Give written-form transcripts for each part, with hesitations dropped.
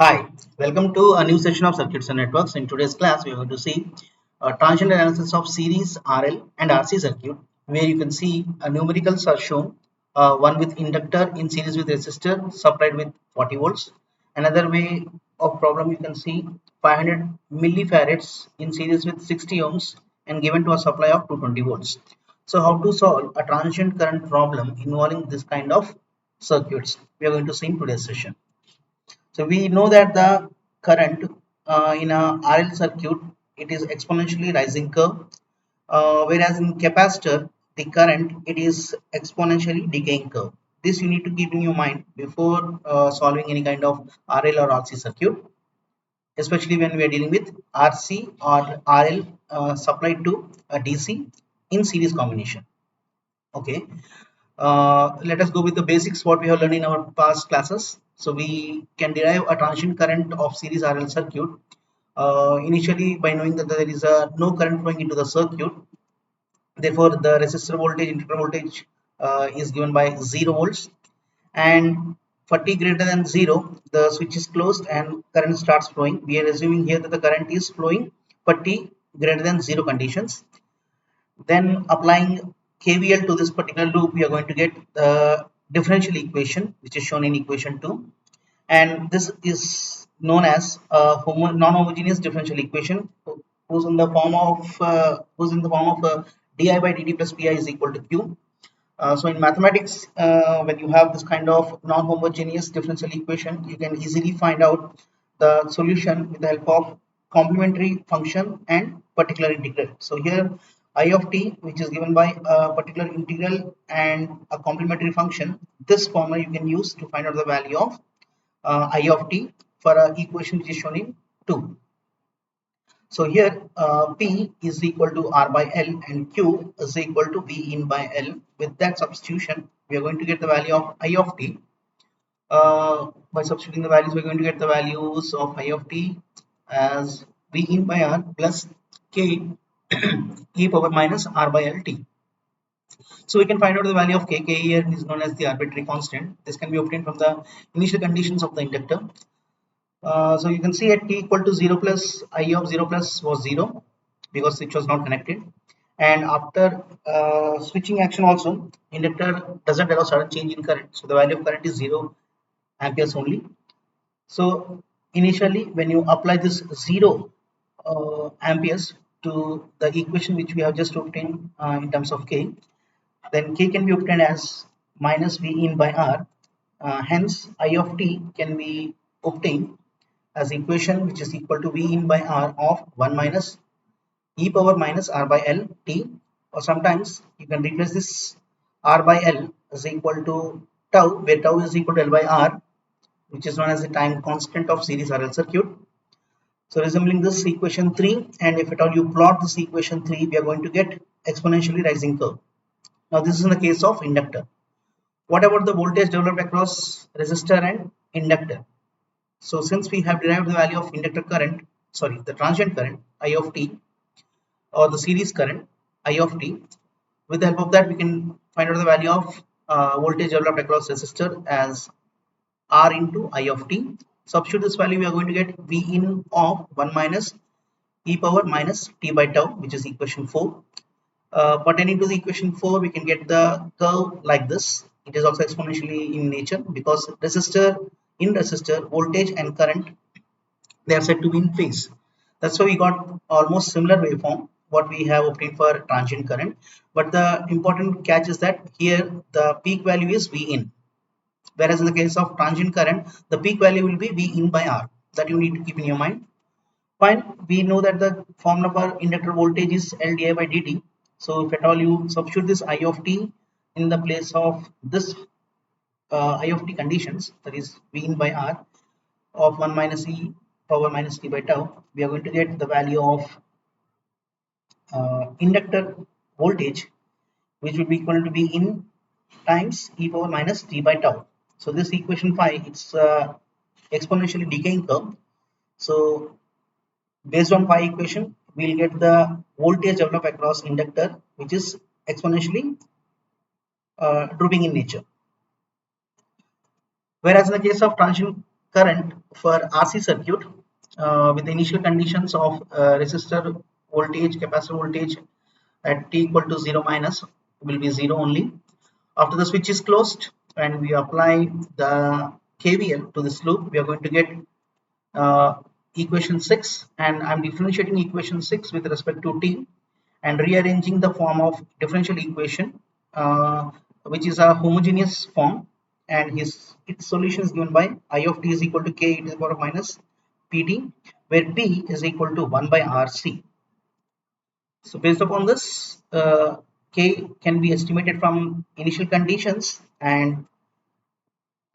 Hi, welcome to a new session of Circuits and Networks. In today's class, we are going to see transient analysis of series RL and RC circuit, where you can see numericals are shown. One with inductor in series with resistor supplied with 40 volts. Another way of problem you can see 500 millifarads in series with 60 ohms and given to a supply of 220 volts. So, how to solve a transient current problem involving this kind of circuits? We are going to see in today's session. So we know that the current in a RL circuit, it is exponentially rising curve, whereas in capacitor the current it is exponentially decaying curve. This you need to keep in your mind before solving any kind of RL or RC circuit, especially when we are dealing with RC or RL supplied to a DC in series combination. Okay, let us go with the basics what we have learned in our past classes. So we can derive a transient current of series RL circuit initially by knowing that there is no current flowing into the circuit. Therefore, the resistor voltage, inductor voltage is given by 0 volts, and for t greater than 0, the switch is closed and current starts flowing. We are assuming here that the current is flowing for t greater than 0 conditions. Then applying KVL to this particular loop, we are going to get the differential equation, which is shown in equation 2. And this is known as a non-homogeneous differential equation, who's in the form of di by dt plus pi is equal to q. So in mathematics, when you have this kind of non-homogeneous differential equation, you can easily find out the solution with the help of complementary function and particular integral. So here I of t, which is given by a particular integral and a complementary function, this formula you can use to find out the value of I of t for a equation which is shown in 2. So here P is equal to R by L and Q is equal to V in by L. With that substitution, we are going to get the value of I of t. By substituting the values, we are going to get the values of I of t as V in by R plus K e power minus R by L t. So we can find out the value of K. K here is known as the arbitrary constant. This can be obtained from the initial conditions of the inductor. So you can see at t equal to 0 plus I of 0 plus was 0 because switch was not connected, and after switching action also inductor doesn't allow sudden change in current, so the value of current is 0 amperes only. So initially when you apply this 0 amperes to the equation which we have just obtained in terms of K, then K can be obtained as minus V in by R. Hence I of t can be obtained as equation which is equal to V in by R of 1 minus e power minus R by L t, or sometimes you can replace this R by L as equal to tau, where tau is equal to L by R, which is known as the time constant of series RL circuit. So resembling this equation 3, and if at all you plot this equation 3, we are going to get exponentially rising curve. Now this is in the case of inductor. What about the voltage developed across resistor and inductor? So since we have derived the value of inductor current, sorry, the transient current I of t, or the series current I of t, with the help of that we can find out the value of voltage developed across resistor as R into I of t. Substitute this value, we are going to get V in of 1 minus e power minus t by tau, which is equation 4. Pertaining to the equation 4, we can get the curve like this. It is also exponentially in nature because resistor voltage and current, they are said to be in phase. That's why we got almost similar waveform what we have obtained for transient current. But the important catch is that here the peak value is V in, whereas in the case of transient current the peak value will be V in by R. That you need to keep in your mind. Fine, we know that the formula for inductor voltage is L di by dt. So if at all you substitute this I of t in the place of this I of t conditions, that is V in by R of 1 minus e power minus t by tau, we are going to get the value of inductor voltage, which will be equal to V in times e power minus t by tau. So this equation 5, it's exponentially decaying curve. So based on pi equation, we'll get the voltage developed across inductor, which is exponentially drooping in nature. Whereas in the case of transient current for RC circuit with the initial conditions of resistor voltage, capacitor voltage at t equal to 0 minus will be 0 only. After the switch is closed and we apply the KVL to this loop, we are going to get uh, equation 6, and I'm differentiating equation 6 with respect to t and rearranging the form of differential equation, which is a homogeneous form, and its solution is given by I of t is equal to k e to the power of minus pt, where p is equal to 1 by rc. So based upon this, k can be estimated from initial conditions, and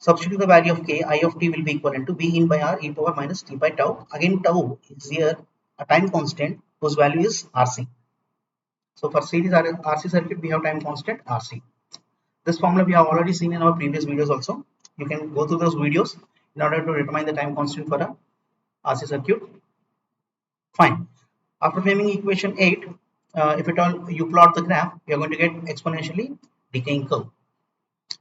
substitute the value of k, I of t will be equivalent to v in by r e power minus t by tau. Again, tau is here a time constant whose value is rc. So for series RC circuit, we have time constant RC. This formula we have already seen in our previous videos also. You can go through those videos in order to determine the time constant for a RC circuit. Fine. After framing equation 8, if at all you plot the graph, we are going to get exponentially decaying curve.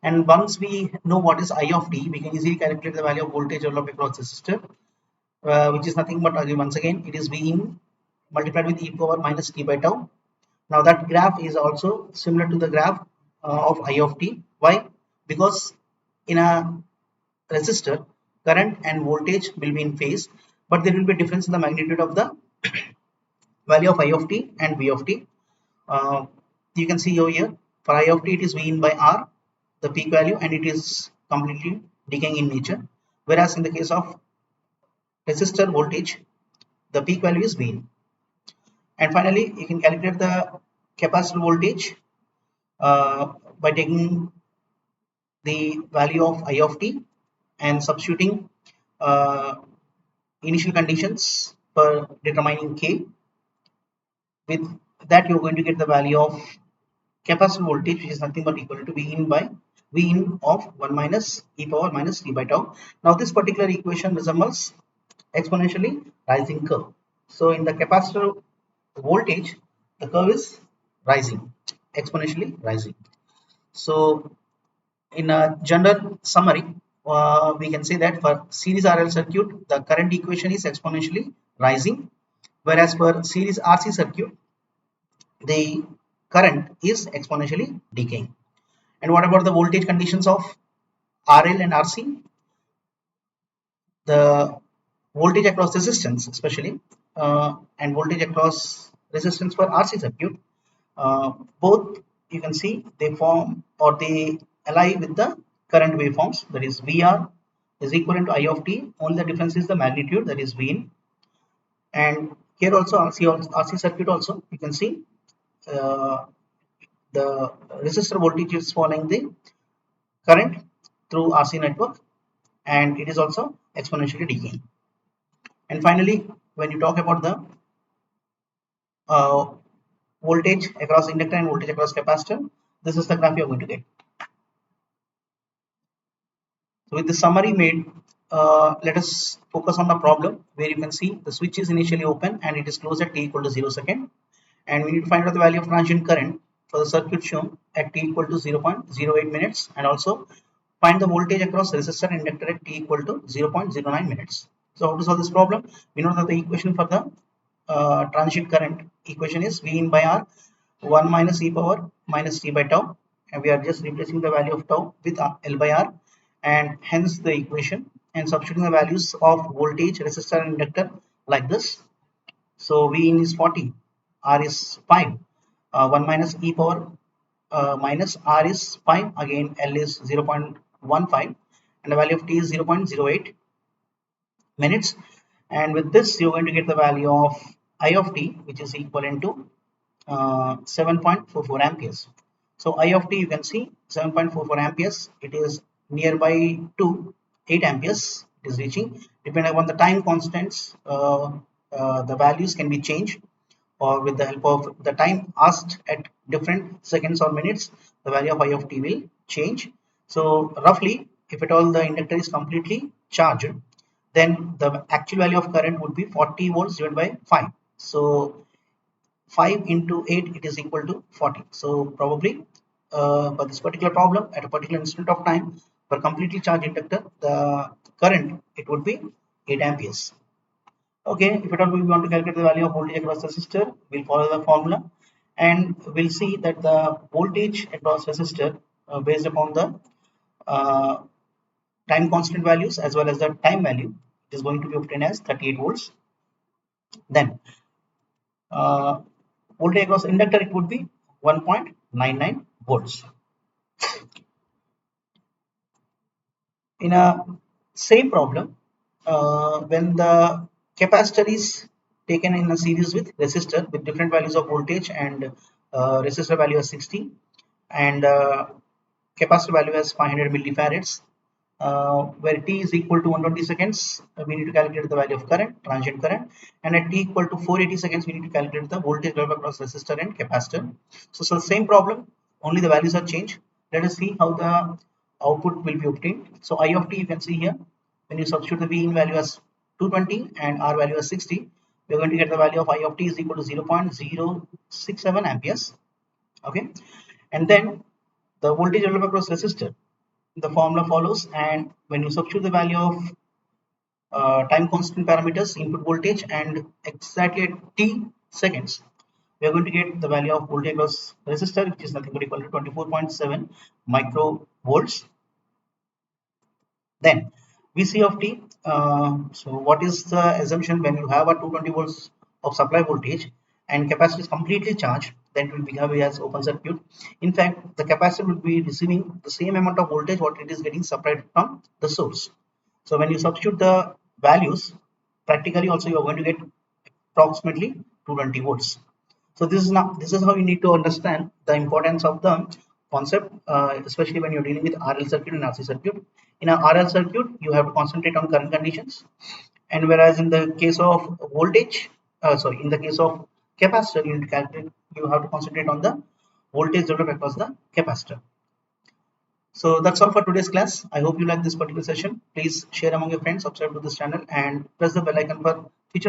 And once we know what is I of t, we can easily calculate the value of voltage developed across the resistor, which is nothing but, once again, it is V in multiplied with e power minus t by tau. Now that graph is also similar to the graph of I of t. Why? Because in a resistor, current and voltage will be in phase, but there will be a difference in the magnitude of the value of I of t and V of t. You can see over here, for I of t it is V in by R, the peak value, and it is completely decaying in nature. Whereas in the case of resistor voltage, the peak value is V in. And finally, you can calculate the capacitor voltage by taking the value of I of t and substituting uh, initial conditions for determining k. With that, you're going to get the value of capacitor voltage, which is nothing but equal to V in by V in of 1 minus e power minus t by tau. Now this particular equation resembles exponentially rising curve. So in the capacitor voltage, the curve is rising, exponentially rising. So in a general summary, we can say that for series RL circuit, the current equation is exponentially rising, whereas for series RC circuit, the current is exponentially decaying. And what about the voltage conditions of RL and RC? The voltage across resistance, especially, and voltage across resistance for RC circuit, both you can see they form or they ally with the current waveforms, that is VR is equivalent to I of t, only the difference is the magnitude, that is V in. And here also RC circuit also you can see the resistor voltage is following the current through RC network, and it is also exponentially decaying. And finally, when you talk about the uh, voltage across inductor and voltage across capacitor, this is the graph you are going to get. So with the summary made, let us focus on the problem where you can see the switch is initially open and it is closed at t equal to 0 second, and we need to find out the value of transient current for the circuit shown at t equal to 0.08 minutes, and also find the voltage across resistor and inductor at t equal to 0.09 minutes. So how to solve this problem? We know that the equation for the transient current equation is V in by R 1 minus e power minus t by tau, and we are just replacing the value of tau with L by R, and hence the equation, and substituting the values of voltage, resistor and inductor like this. So V in is 40, R is 5, 1 minus e power minus R is 5, again L is 0.15, and the value of t is 0.08 minutes. And with this you're going to get the value of I of t, which is equivalent to 7.44 amperes. So I of t, you can see 7.44 amperes, it is nearby to 8 amperes it is reaching. Depending upon the time constants, the values can be changed, or with the help of the time asked at different seconds or minutes, the value of I of t will change. So roughly, if at all the inductor is completely charged, then the actual value of current would be 40 volts divided by 5. So 5 into 8, it is equal to 40. So probably for this particular problem, at a particular instant of time, For completely charged inductor, the current, it would be 8 amperes. Okay, if at all we want to calculate the value of voltage across resistor, we'll follow the formula, and we'll see that the voltage across resistor, based upon the uh, time constant values as well as the time value, is going to be obtained as 38 volts. Then uh, voltage across inductor, it would be 1.99 volts. In a same problem, when the capacitor is taken in a series with resistor with different values of voltage, and resistor value is 60 and capacitor value as 500 millifarads, where t is equal to 120 seconds, we need to calculate the value of current, transient current, and at t equal to 480 seconds, we need to calculate the voltage level across resistor and capacitor. So same problem, only the values are changed. Let us see how the output will be obtained. So I of t, you can see here, when you substitute the V in value as 220 and R value as 60, we are going to get the value of I of t is equal to 0.067 amperes. Okay, and then the voltage level across resistor, the formula follows, and when you substitute the value of time constant parameters, input voltage, and exactly at t seconds, we are going to get the value of voltage across resistor, which is nothing but equal to 24.7 microvolts. Then Vc of t, so what is the assumption when you have a 220 volts of supply voltage and capacitor is completely charged, then it will behave as open circuit. In fact, the capacitor will be receiving the same amount of voltage what it is getting supplied from the source. So when you substitute the values, practically also you are going to get approximately 220 volts. So this is how you need to understand the importance of the concept, especially when you're dealing with RL circuit and RC circuit. In a RL circuit, you have to concentrate on current conditions, and whereas in the case of voltage, in the case of capacitor, you have to concentrate on the voltage developed across the capacitor. So that's all for today's class. I hope you like this particular session. Please share among your friends, subscribe to this channel, and press the bell icon for future